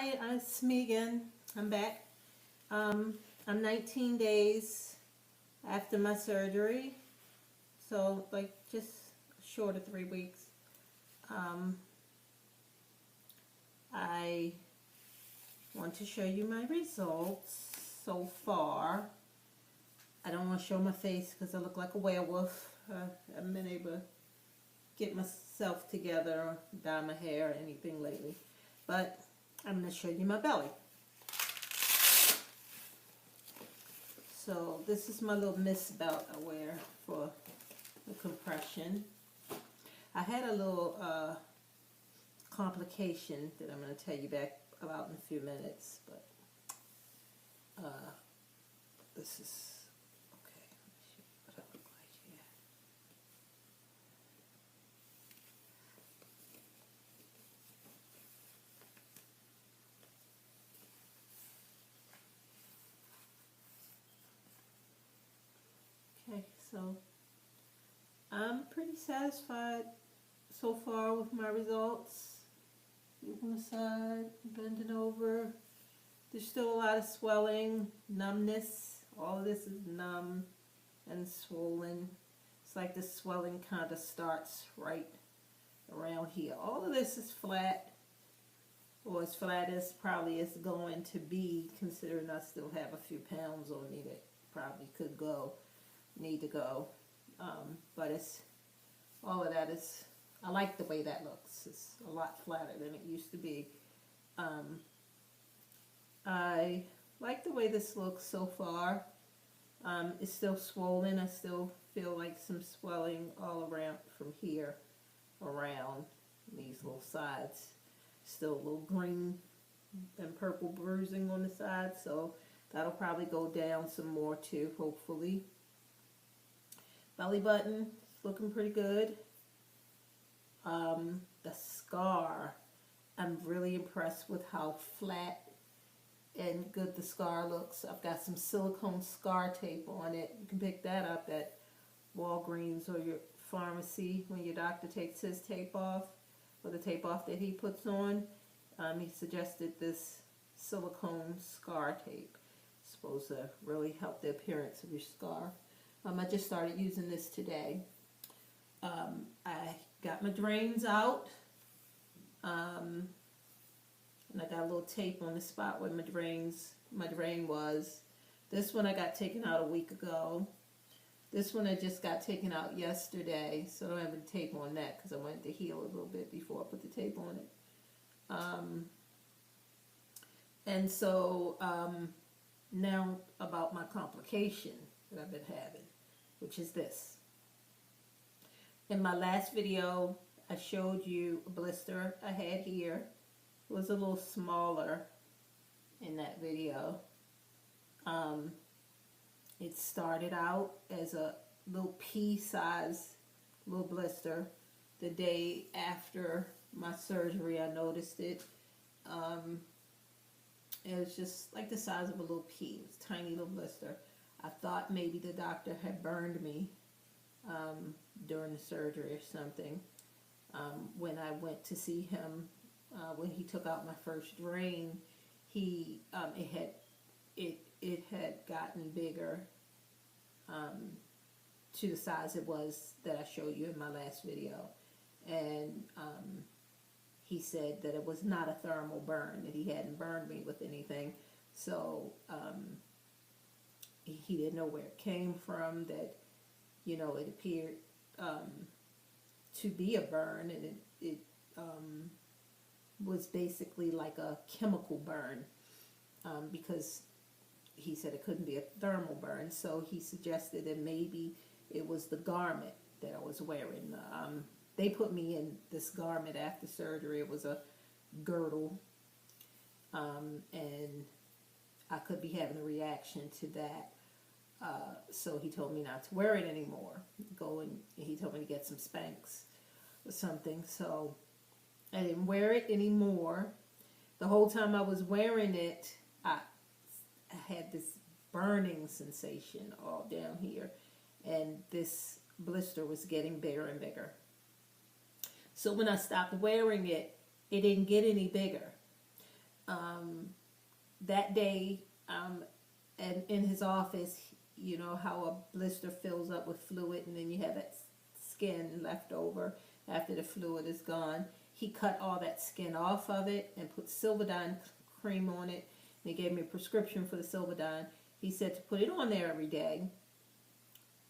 Hi, it's me again. I'm back. I'm 19 days after my surgery, so like just short of 3 weeks. Um, I want to show you my results so far. I don't want to show my face because I look like a werewolf. I haven't been able to get myself together or dye my hair or anything lately, but I'm going to show you my belly. So this is my little mist belt I wear for the compression. I had a little complication that I'm going to tell you back about in a few minutes, but this is okay. Let me show you what I look like here. Okay, so I'm pretty satisfied so far with my results. On the side, bending over. There's still a lot of swelling, numbness. All of this is numb and swollen. It's like the swelling kind of starts right around here. All of this is flat, or as flat as probably it's going to be, considering I still have a few pounds on me that probably need to go. But it's all of that is. I like the way that looks. It's a lot flatter than it used to be. I like the way this looks so far. It's still swollen. I still feel like some swelling all around from here around these little sides. Still a little green and purple bruising on the side, so that'll probably go down some more too, hopefully. Belly button is looking pretty good. The scar, I'm really impressed with how flat and good the scar looks. I've got some silicone scar tape on it. You can pick that up at Walgreens or your pharmacy when your doctor takes his tape off, or the tape off that he puts on. He suggested this silicone scar tape. It's supposed to really help the appearance of your scar. I just started using this today. I got my drains out. And I got a little tape on the spot where my drain was. This one I got taken out a week ago. This one I just got taken out yesterday, so I don't have the tape on that because I wanted to heal a little bit before I put the tape on it. And so now about my complication that I've been having, which is this. In my last video, I showed you a blister I had here. It was a little smaller in that video. It started out as a little pea-size little blister. The day after my surgery, I noticed it. It was just like the size of a little pea. It was a tiny little blister. I thought maybe the doctor had burned me during the surgery or something. When I went to see him, when he took out my first drain, it had gotten bigger to the size it was that I showed you in my last video, and he said that it was not a thermal burn, that he hadn't burned me with anything, so he didn't know where it came from, that it appeared to be a burn, and it was basically like a chemical burn, because he said it couldn't be a thermal burn, so he suggested that maybe it was the garment that I was wearing. They put me in this garment after surgery. It was a girdle, and I could be having a reaction to that. So he told me not to wear it anymore. He told me to get some Spanx or something. So I didn't wear it anymore. The whole time I was wearing it, I had this burning sensation all down here, and this blister was getting bigger and bigger. So when I stopped wearing it, it didn't get any bigger. That day, and in his office, you know how a blister fills up with fluid and then you have that skin left over after the fluid is gone. He cut all that skin off of it and put Silvadine cream on it. And he gave me a prescription for the Silvadine. He said to put it on there every day,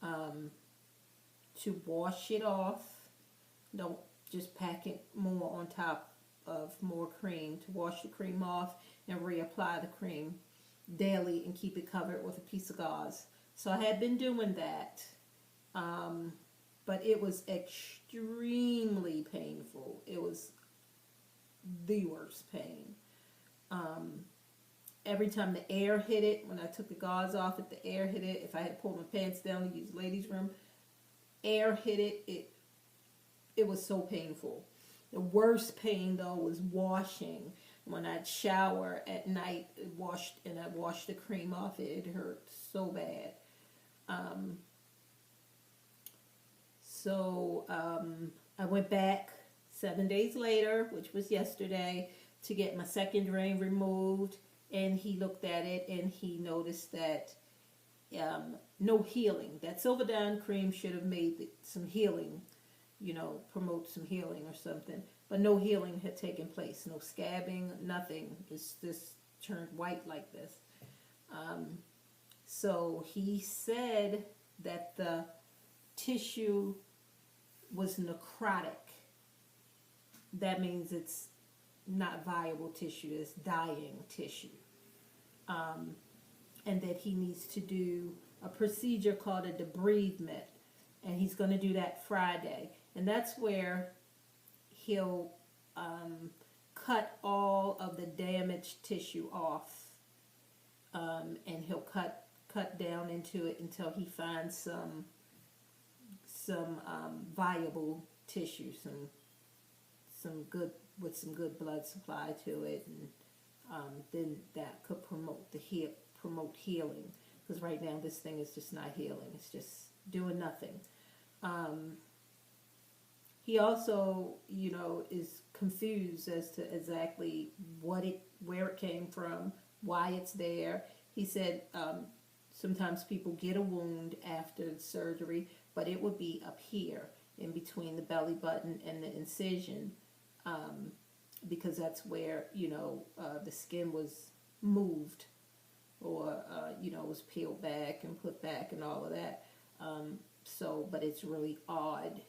to wash it off. Don't just pack it more on top of more cream, to wash the cream off and reapply the cream daily and keep it covered with a piece of gauze. So I had been doing that, but it was extremely painful. It was the worst pain. Every time the air hit it, when I took the gauze off, if the air hit it, if I had pulled my pants down to use the ladies' room, air hit it, it was so painful. The worst pain though was washing. When I'd shower at night, I washed the cream off it. It hurt so bad. I went back 7 days later, which was yesterday, to get my second drain removed. And he looked at it and he noticed that no healing. That Silvadine cream should have made some healing, promote some healing or something. But no healing had taken place. No scabbing, nothing. It's just turned white like this. So he said that the tissue was necrotic. That means it's not viable tissue. It's dying tissue. And that he needs to do a procedure called a debridement. And he's going to do that Friday. And that's where he'll cut all of the damaged tissue off. And he'll cut down into it until he finds some viable tissue, some good blood supply to it, and then that could promote healing. Because right now this thing is just not healing; it's just doing nothing. He also, is confused as to exactly where it came from, why it's there. He said sometimes people get a wound after surgery, but it would be up here in between the belly button and the incision, because that's where, the skin was moved or, was peeled back and put back and all of that. But it's really odd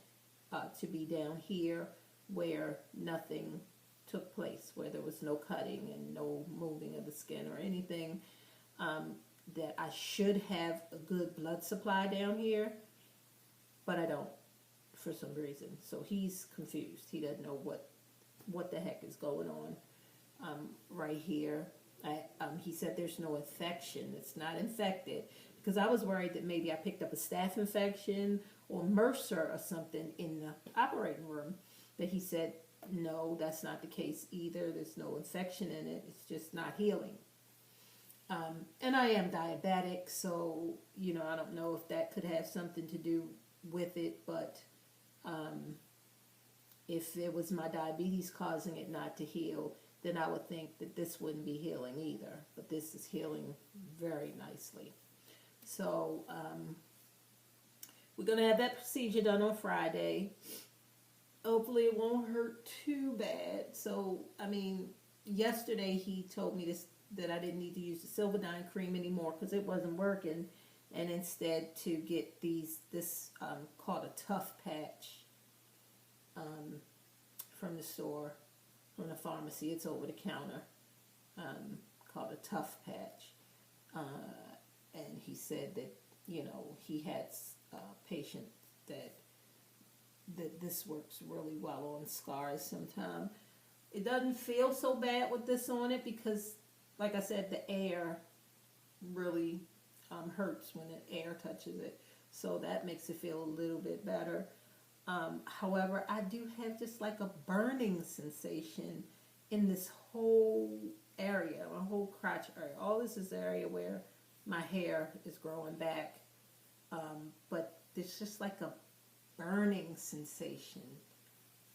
to be down here where nothing took place, where there was no cutting and no moving of the skin or anything. That I should have a good blood supply down here, but I don't for some reason. So he's confused. He doesn't know what the heck is going on right here. He said there's no infection. It's not infected, because I was worried that maybe I picked up a staph infection or MRSA or something in the operating room. But he said, no, that's not the case either. There's no infection in it. It's just not healing. And I am diabetic, so, I don't know if that could have something to do with it, but if it was my diabetes causing it not to heal, then I would think that this wouldn't be healing either. But this is healing very nicely. So we're going to have that procedure done on Friday. Hopefully it won't hurt too bad. So, yesterday he told me that I didn't need to use the Silvadine cream anymore because it wasn't working, and instead to get this called a Tough Patch from the store, from the pharmacy. It's over the counter, called a Tough Patch. And he said that, he had patients that this works really well on scars sometimes. It doesn't feel so bad with this on it because, like I said, the air really hurts when the air touches it. So that makes it feel a little bit better. However, I do have just like a burning sensation in this whole area, my whole crotch area. All this is the area where my hair is growing back. But there's just like a burning sensation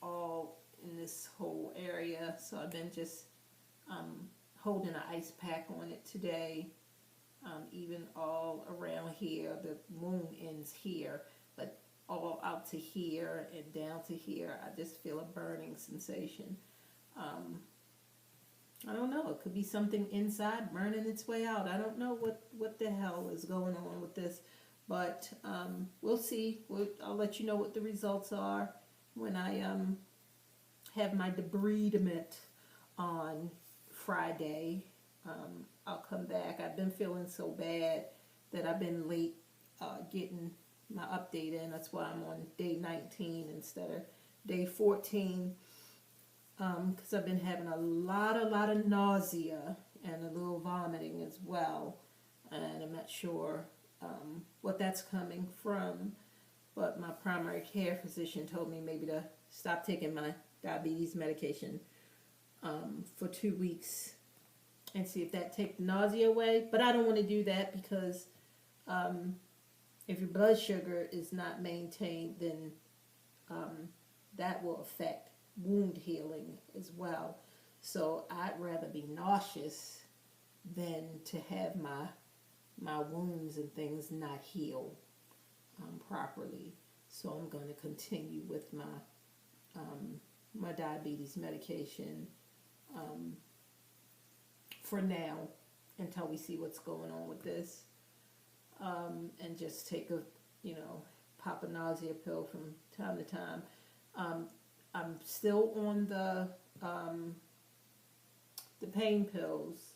all in this whole area. So I've been just holding an ice pack on it today. Even all around here, the wound ends here, but all out to here and down to here, I just feel a burning sensation. Um, I don't know. It could be something inside burning its way out. I don't know what the hell is going on with this, but we'll see. I'll let you know what the results are when I have my debridement on Friday. I'll come back. I've been feeling so bad that I've been late getting my update in. That's why I'm on day 19 instead of day 14. Because I've been having a lot of nausea and a little vomiting as well, and I'm not sure what that's coming from. But my primary care physician told me maybe to stop taking my diabetes medication for 2 weeks and see if that take the nausea away. But I don't want to do that because if your blood sugar is not maintained, then that will affect wound healing as well. So I'd rather be nauseous than to have my wounds and things not heal properly. So I'm going to continue with my diabetes medication for now until we see what's going on with this, and just take pop a nausea pill from time to time. I'm still on the pain pills,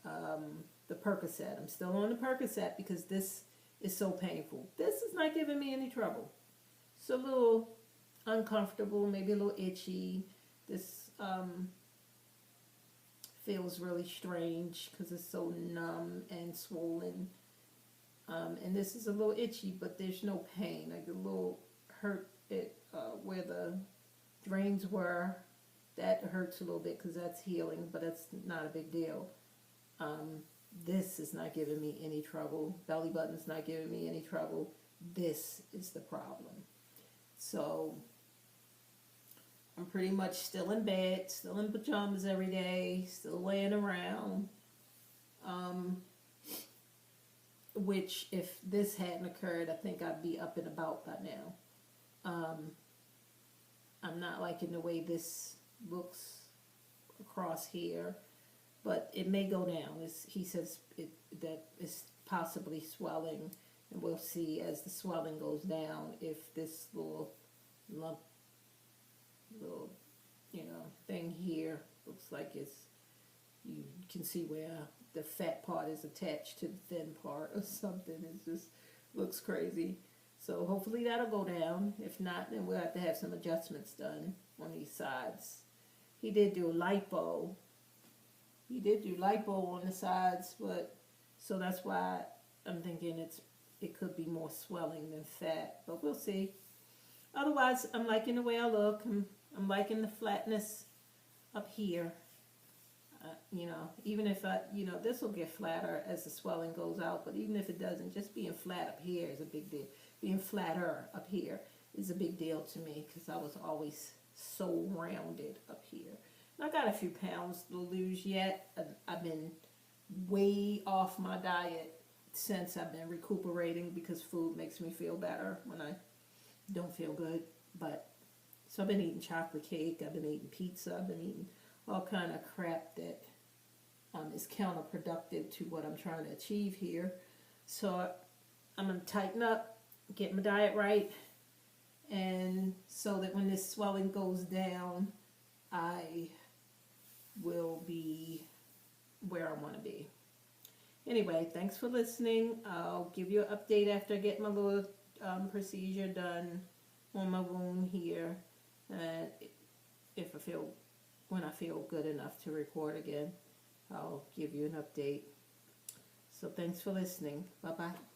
the Percocet. I'm still on the Percocet because this is so painful. This is not giving me any trouble. It's a little uncomfortable, maybe a little itchy. This feels really strange because it's so numb and swollen. And this is a little itchy, but there's no pain. Like a little hurt where the drains were, that hurts a little bit because that's healing, but that's not a big deal. This is not giving me any trouble. Belly button's not giving me any trouble. This is the problem. So I'm pretty much still in bed, still in pajamas every day, still laying around. Which, if this hadn't occurred, I think I'd be up and about by now. I'm not liking the way this looks across here, but it may go down. He says that it's possibly swelling, and we'll see as the swelling goes down if this little lump, thing here looks like you can see where the fat part is attached to the thin part or something. It just looks crazy. So hopefully that'll go down. If not, then we'll have to have some adjustments done on these sides. He did do lipo. He did do lipo on the sides, but so that's why I'm thinking it could be more swelling than fat. But we'll see. Otherwise, I'm liking the way I look. I'm liking the flatness up here. Even if this will get flatter as the swelling goes out, but even if it doesn't, just being flat up here is a big deal. Being flatter up here is a big deal to me because I was always so rounded up here. And I got a few pounds to lose yet. I've been way off my diet since I've been recuperating because food makes me feel better when I don't feel good. So I've been eating chocolate cake, I've been eating pizza, I've been eating all kind of crap that is counterproductive to what I'm trying to achieve here. So I'm going to tighten up, get my diet right, and so that when this swelling goes down, I will be where I want to be. Anyway, thanks for listening. I'll give you an update after I get my little procedure done on my wound here, and when I feel good enough to record again, I'll give you an update. So thanks for listening. Bye-bye.